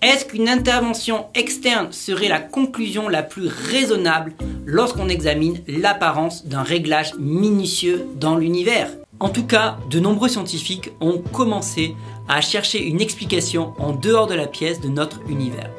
Est-ce qu'une intervention externe serait la conclusion la plus raisonnable lorsqu'on examine l'apparence d'un réglage minutieux dans l'univers? En tout cas, de nombreux scientifiques ont commencé à chercher une explication en dehors de la pièce de notre univers.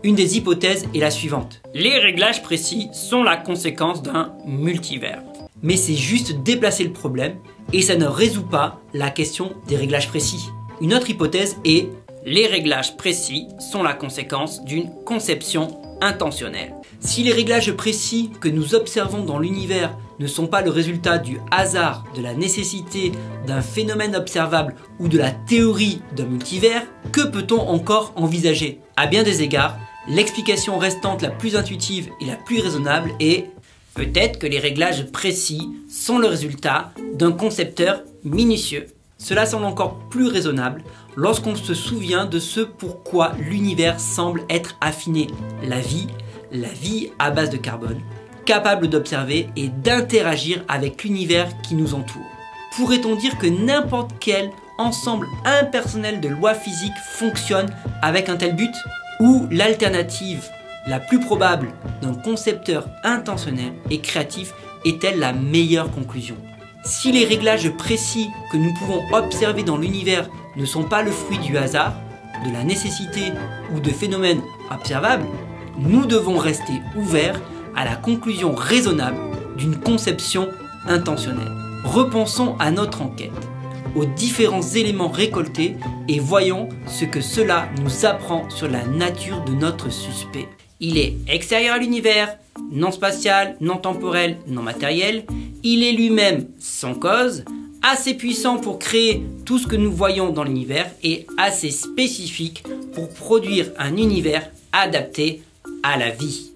Une des hypothèses est la suivante. Les réglages précis sont la conséquence d'un multivers. Mais c'est juste déplacer le problème et ça ne résout pas la question des réglages précis. Une autre hypothèse est les réglages précis sont la conséquence d'une conception intentionnelle. Si les réglages précis que nous observons dans l'univers ne sont pas le résultat du hasard, de la nécessité d'un phénomène observable ou de la théorie d'un multivers, que peut-on encore envisager? À bien des égards, l'explication restante la plus intuitive et la plus raisonnable est peut-être que les réglages précis sont le résultat d'un concepteur minutieux. Cela semble encore plus raisonnable lorsqu'on se souvient de ce pourquoi l'univers semble être affiné. La vie à base de carbone, capable d'observer et d'interagir avec l'univers qui nous entoure. Pourrait-on dire que n'importe quel ensemble impersonnel de lois physiques fonctionne avec un tel but? Ou l'alternative la plus probable d'un concepteur intentionnel et créatif est-elle la meilleure conclusion? Si les réglages précis que nous pouvons observer dans l'univers ne sont pas le fruit du hasard, de la nécessité ou de phénomènes observables, nous devons rester ouverts à la conclusion raisonnable d'une conception intentionnelle. Repensons à notre enquête, aux différents éléments récoltés et voyons ce que cela nous apprend sur la nature de notre suspect. Il est extérieur à l'univers, non spatial, non temporel, non matériel. Il est lui-même sans cause, assez puissant pour créer tout ce que nous voyons dans l'univers et assez spécifique pour produire un univers adapté à la vie.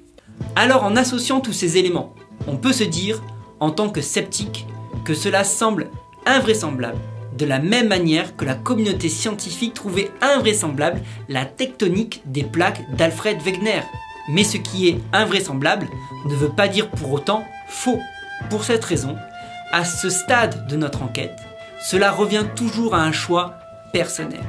Alors en associant tous ces éléments, on peut se dire, en tant que sceptique, que cela semble invraisemblable, de la même manière que la communauté scientifique trouvait invraisemblable la tectonique des plaques d'Alfred Wegener. Mais ce qui est invraisemblable ne veut pas dire pour autant faux. Pour cette raison, à ce stade de notre enquête, cela revient toujours à un choix personnel.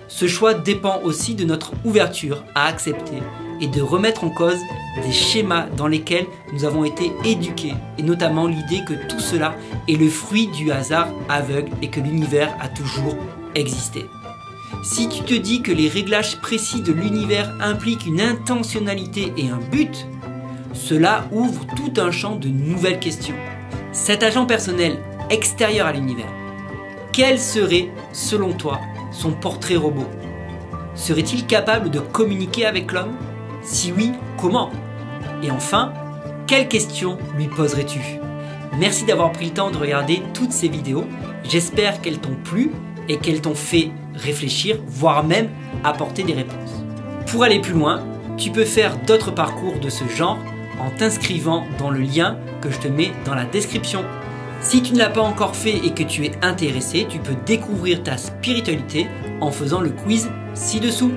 Ce choix dépend aussi de notre ouverture à accepter et de remettre en cause des schémas dans lesquels nous avons été éduqués, et notamment l'idée que tout cela est le fruit du hasard aveugle et que l'univers a toujours existé. Si tu te dis que les réglages précis de l'univers impliquent une intentionnalité et un but, cela ouvre tout un champ de nouvelles questions. Cet agent personnel extérieur à l'univers, quel serait, selon toi, son portrait robot? Serait-il capable de communiquer avec l'homme? Si oui, comment? Et enfin, quelles questions lui poserais-tu? Merci d'avoir pris le temps de regarder toutes ces vidéos. J'espère qu'elles t'ont plu et qu'elles t'ont fait réfléchir, voire même apporter des réponses. Pour aller plus loin, tu peux faire d'autres parcours de ce genre en t'inscrivant dans le lien que je te mets dans la description. Si tu ne l'as pas encore fait et que tu es intéressé, tu peux découvrir ta spiritualité en faisant le quiz ci-dessous.